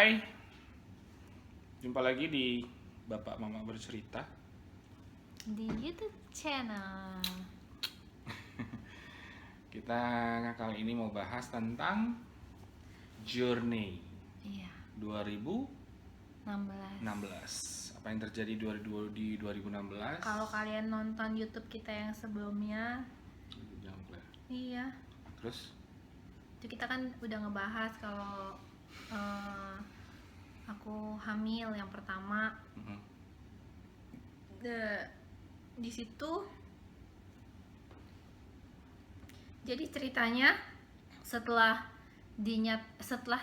Hai, jumpa lagi di Bapak Mama Bercerita. Di YouTube channel. Kita kali ini mau bahas tentang Journey Iya, 2016. 16. Apa yang terjadi di 2016? Kalau kalian nonton YouTube kita yang sebelumnya, Jangan lupa. iya, Terus itu kita kan udah ngebahas kalau aku hamil yang pertama. Di situ jadi ceritanya setelah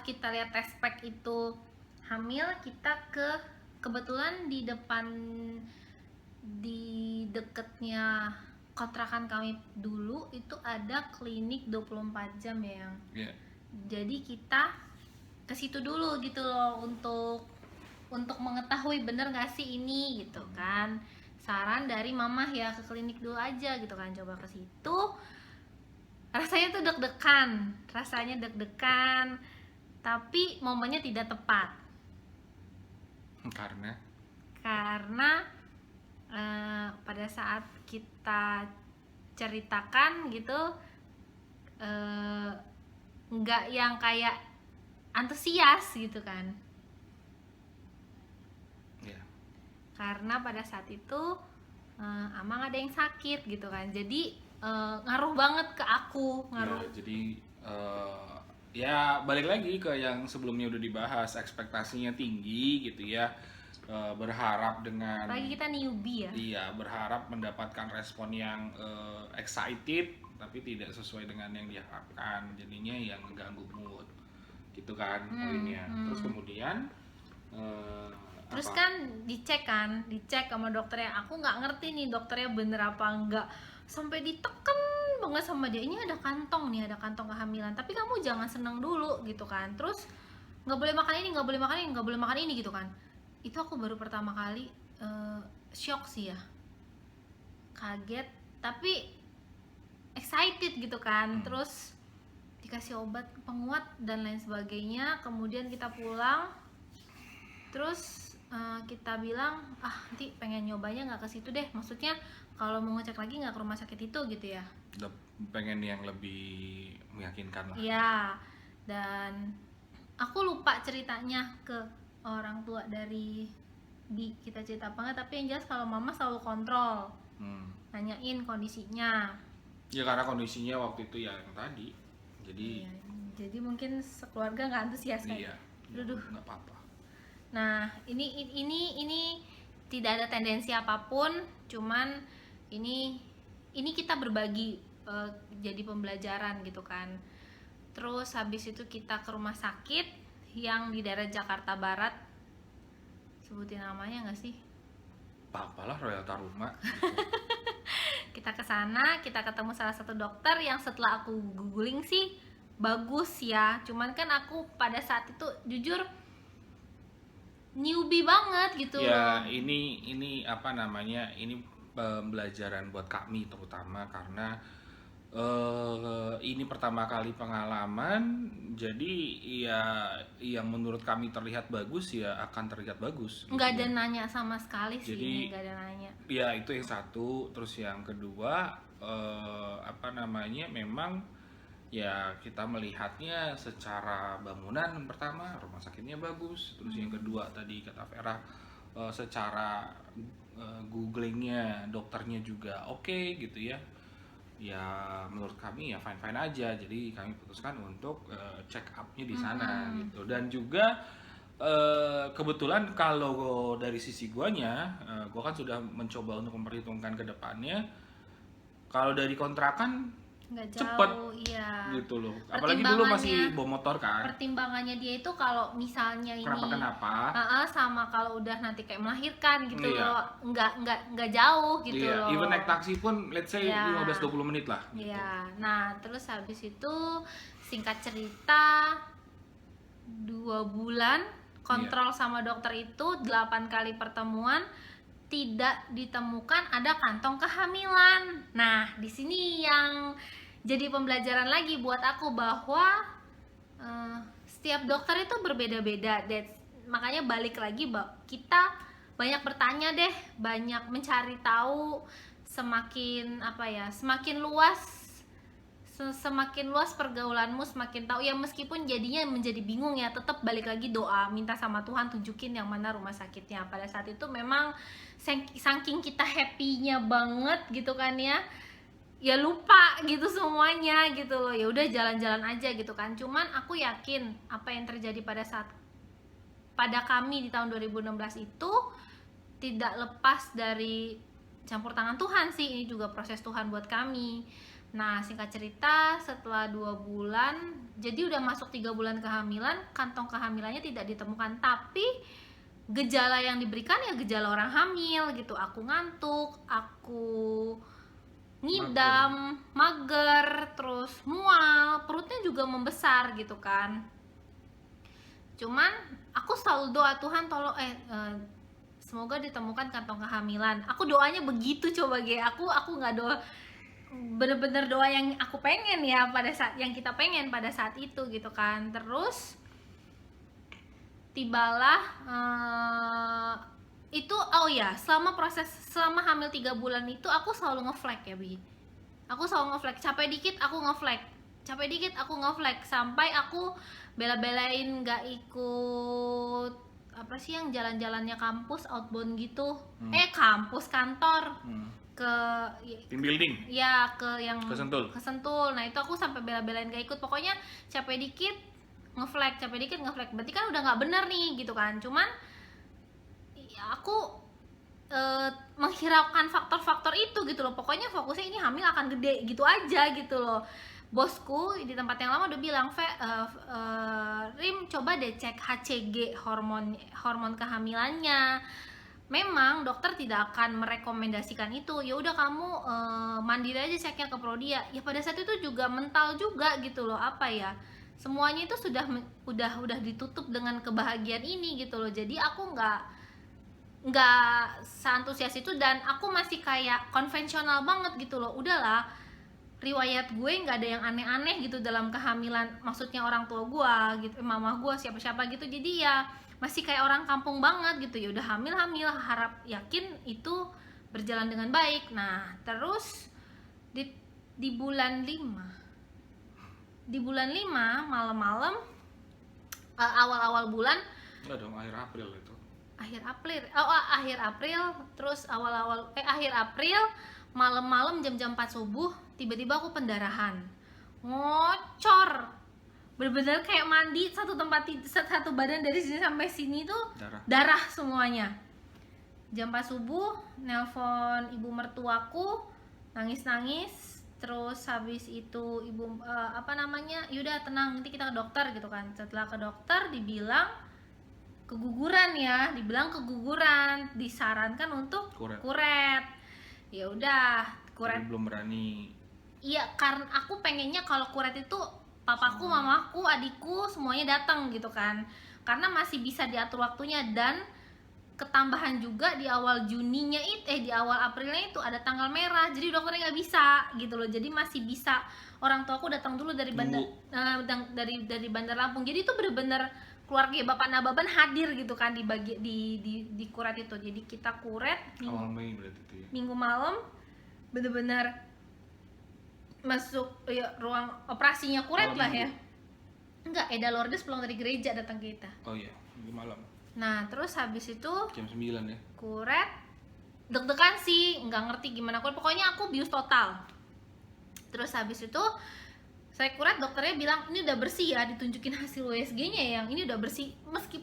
kita lihat test pack itu hamil, kita kebetulan di deketnya kontrakan kami dulu itu ada klinik 24 jam ya yang. Yeah. Jadi kita ke situ dulu gitu loh untuk mengetahui bener nggak sih ini gitu kan. Saran dari mamah ya ke klinik dulu aja gitu kan, coba ke situ. Rasanya tuh deg-degan, tapi momennya tidak tepat karena pada saat kita ceritakan gitu nggak yang kayak antusias gitu kan. Yeah. Karena pada saat itu Amang ada yang sakit gitu kan, jadi ngaruh banget ke aku. Ya, jadi ya balik lagi ke yang sebelumnya udah dibahas, ekspektasinya tinggi gitu ya. Berharap dengan Apalagi kita newbie ya. Iya, berharap mendapatkan respon yang excited tapi tidak sesuai dengan yang diharapkan, jadinya yang mengganggu mood gitu kan poinnya. Terus kemudian terus kan dicek sama dokternya. Aku nggak ngerti nih dokternya bener apa enggak, sampai diteken banget sama dia, ini ada kantong kehamilan, tapi kamu jangan seneng dulu gitu kan. Terus nggak boleh makan ini, nggak boleh makan ini gitu kan. Itu aku baru pertama kali shock sih ya, kaget tapi excited gitu kan. Terus dikasih obat penguat dan lain sebagainya. Kemudian kita pulang, terus kita bilang nanti pengen nyobanya nggak ke situ deh, maksudnya kalau mau ngecek lagi nggak ke rumah sakit itu gitu ya, pengen yang lebih meyakinkan lah. iya. Dan aku lupa ceritanya ke orang tua dari Bi, kita cerita apa nggak, tapi yang jelas kalau mama selalu kontrol, nanyain kondisinya. Ya karena kondisinya waktu itu ya yang tadi, jadi mungkin sekeluarga nggak antusias kan. Iya, nggak apa-apa. Nah, ini tidak ada tendensi apapun, cuman ini kita berbagi jadi pembelajaran gitu kan. Terus habis itu kita ke rumah sakit yang di daerah Jakarta Barat. Sebutin namanya nggak sih? Apalah, Royal Taruma. Kita ke sana, kita ketemu salah satu dokter yang setelah aku googling sih bagus ya. Cuman kan aku pada saat itu jujur newbie banget gitu. Ya, ini apa namanya? Ini pembelajaran buat kami terutama karena ini pertama kali pengalaman. Jadi ya yang menurut kami terlihat bagus ya akan terlihat bagus. Nggak ada nanya sama sekali sih. Jadi, ini nggak ada nanya. Ya itu yang satu. Terus yang kedua apa namanya? Memang ya kita melihatnya secara bangunan yang pertama, rumah sakitnya bagus. Terus yang kedua tadi kata Vera secara googlingnya dokternya juga oke gitu ya. Ya menurut kami ya fine aja. Jadi kami putuskan untuk check up-nya di sana gitu. Dan juga kebetulan kalau dari sisi guanya, gua kan sudah mencoba untuk memperhitungkan ke depannya. Kalau dari kontrakan Nggak jauh, cepet iya. gitu loh. Apalagi dulu masih bawa motor kan. Pertimbangannya dia itu kalau misalnya ini Kenapa? sama kalau udah nanti kayak melahirkan gitu Iya. loh, nggak jauh gitu Iya, loh. even naik taksi pun let's say 15-20 menit lah gitu. Iya. Nah, terus habis itu singkat cerita 2 bulan kontrol sama dokter itu 8 kali pertemuan tidak ditemukan ada kantong kehamilan. Nah, di sini yang jadi pembelajaran lagi buat aku bahwa setiap dokter itu berbeda-beda. Makanya balik lagi kita banyak bertanya deh, banyak mencari tahu, semakin apa ya, semakin luas pergaulanmu semakin tahu ya, meskipun jadinya menjadi bingung ya, tetap balik lagi doa, minta sama Tuhan tunjukin yang mana rumah sakitnya. Pada saat itu memang saking kita happy-nya banget gitu kan ya lupa gitu semuanya gitu loh, ya udah jalan-jalan aja gitu kan. Cuman aku yakin apa yang terjadi pada kami di tahun 2016 itu tidak lepas dari campur tangan Tuhan sih, ini juga proses Tuhan buat kami. Nah, singkat cerita, setelah 2 bulan, jadi udah masuk 3 bulan kehamilan, kantong kehamilannya tidak ditemukan, tapi gejala yang diberikan ya gejala orang hamil gitu. Aku ngantuk, aku ngidam, mager, terus mual, perutnya juga membesar gitu kan. Cuman aku selalu doa, Tuhan tolong semoga ditemukan kantong kehamilan. Aku doanya begitu coba aku nggak doa bener-bener doa yang aku pengen ya pada saat yang kita pengen pada saat itu gitu kan. Terus tibalah itu selama hamil 3 bulan itu aku selalu ngeflag ya Bi. Aku selalu ngeflag, capek dikit aku ngeflag sampai aku bela-belain nggak ikut apa sih yang jalan-jalannya kampus outbound gitu. Kampus kantor. Ke team building ya, ke yang ke Sentul. Nah itu aku sampai bela-belain gak ikut, pokoknya capek dikit ngeflag, berarti kan udah nggak bener nih gitu kan. Cuman ya aku menghiraukan faktor-faktor itu gitu loh, pokoknya fokusnya ini hamil akan gede gitu aja gitu loh. Bosku di tempat yang lama udah bilang, Rim coba deh cek HCG, hormon kehamilannya. Memang dokter tidak akan merekomendasikan itu. Ya udah kamu mandiri aja ceknya ke Prodia. Ya pada saat itu juga mental juga gitu loh, apa ya? Semuanya itu sudah ditutup dengan kebahagiaan ini gitu loh. Jadi aku nggak seantusias itu, dan aku masih kayak konvensional banget gitu loh. Udahlah, riwayat gue nggak ada yang aneh-aneh gitu dalam kehamilan. Maksudnya orang tua gue gitu, mama gue siapa-siapa gitu. Jadi ya masih kayak orang kampung banget gitu. Ya udah hamil, harap yakin itu berjalan dengan baik. Nah terus di bulan 5 malam-malam, awal-awal bulan, enggak dong, akhir April itu. Akhir April, terus akhir April malam-malam jam 4 subuh tiba-tiba aku pendarahan, ngocor, bener-bener kayak mandi satu badan dari sini sampai sini tuh darah semuanya. Jam 4 subuh nelpon ibu mertuaku, nangis-nangis. Terus habis itu ibu yaudah tenang, nanti kita ke dokter gitu kan. Setelah ke dokter dibilang keguguran, disarankan untuk kuret. Ya udah, kuret. Belum berani. Iya, karena aku pengennya kalau kuret itu papaku, mamaku, adikku semuanya datang gitu kan, karena masih bisa diatur waktunya. Dan ketambahan juga di awal di awal Aprilnya itu ada tanggal merah, jadi dokternya nggak bisa gitu loh. Jadi masih bisa orang tuaku datang dulu dari bandar dari Bandar Lampung. Jadi itu bener-bener keluarga Bapak Nababan hadir gitu kan di kuret itu. Jadi kita kuret awal Mei berarti itu ya. Minggu malam bener-bener masuk ya, ruang operasinya kuret lah ya. Enggak, Eda Lourdes pulang dari gereja datang ke kita. Oh iya, Minggu malam. Nah terus habis itu jam 9 ya. Kuret, deg-degan sih, nggak ngerti gimana kuret. Pokoknya aku bius total. Terus habis itu saya kuret, dokternya bilang ini udah bersih ya, ditunjukin hasil USG-nya yang ini udah bersih. Meski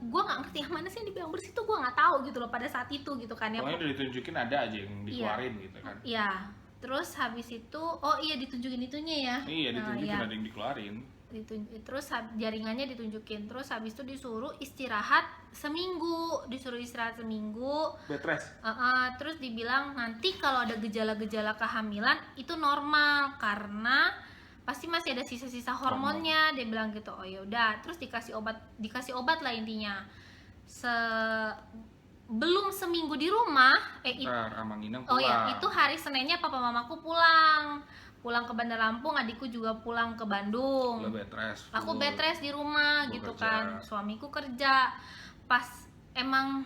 gue nggak ngerti yang mana sih yang dibilang bersih tuh, gue nggak tahu gitu loh pada saat itu gitu kan ya. Pokoknya udah ditunjukin ada aja yang dikeluarin gitu kan. Iya. Terus habis itu ditunjukin itunya ya. Iya, ditunjukin ada yang dikeluarin. Terus jaringannya ditunjukin. Terus habis itu disuruh istirahat seminggu. Bed rest. Terus dibilang nanti kalau ada gejala-gejala kehamilan itu normal karena pasti masih ada sisa-sisa hormonnya. Dia bilang gitu. Oh ya udah. Terus dikasih obat lah intinya. Belum seminggu di rumah, Amang Inang Oh pulang. ya, itu hari Seninnya papa mamaku pulang. pulang ke Bandar Lampung, adikku juga pulang ke Bandung. Lo bed rest. Aku full. bed rest di rumah Gua gitu kerja. kan. Suamiku kerja. Pas emang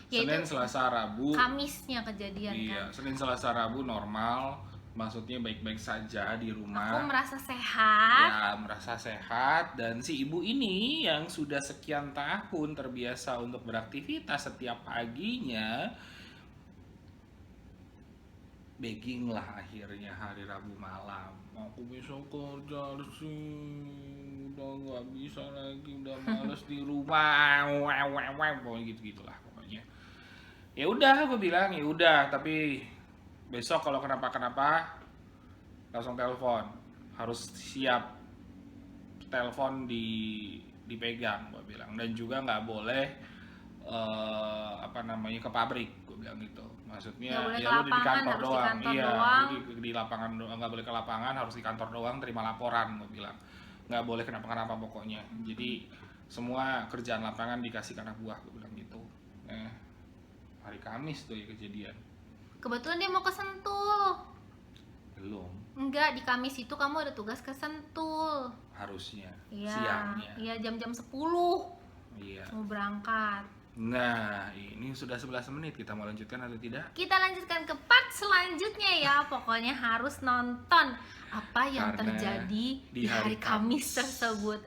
ya Senin, itu Selasa, Rabu. Kamisnya kejadian Iya, kan. Senin, Selasa, Rabu normal. Maksudnya baik-baik saja di rumah. Aku merasa sehat. Ya, merasa sehat. Dan si ibu ini yang sudah sekian tahun terbiasa untuk beraktivitas setiap paginya, begging lah akhirnya hari Rabu malam, aku bisa kerja sih, udah nggak bisa lagi, udah males di rumah, pokoknya gitulah pokoknya. Ya udah, aku bilang ya udah, tapi besok kalau kenapa-kenapa langsung telepon, harus siap telepon dipegang, gue bilang. Dan juga nggak boleh ke pabrik, gue bilang gitu. Maksudnya Nggak boleh ya ke lu di lapangan, kantor harus di doang. kantor Iya, doang. lu di lapangan doang, nggak boleh ke lapangan, harus di kantor doang terima laporan, gue bilang. Nggak boleh kenapa-kenapa pokoknya. Jadi semua kerjaan lapangan dikasih ke anak buah, gue bilang gitu. Hari Kamis tuh ya kejadian. Kebetulan dia mau ke Sentul. Belum, Enggak, di Kamis itu kamu ada tugas ke Sentul. harusnya Iya. siangnya. Iya, jam-jam 10 Iya. mau berangkat. Nah, ini sudah 11 menit, kita mau lanjutkan atau tidak? Kita lanjutkan ke part selanjutnya ya. Pokoknya harus nonton apa yang Karena terjadi di di hari hari Kamis Kamis. tersebut.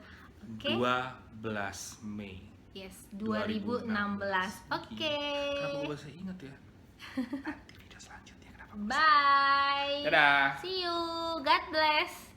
Oke. 12 Mei. Yes, 2016. Oke. Kenapa gue bisa inget ya? Nanti video selanjutnya kenapa? Bye. Dadah. See you. God bless.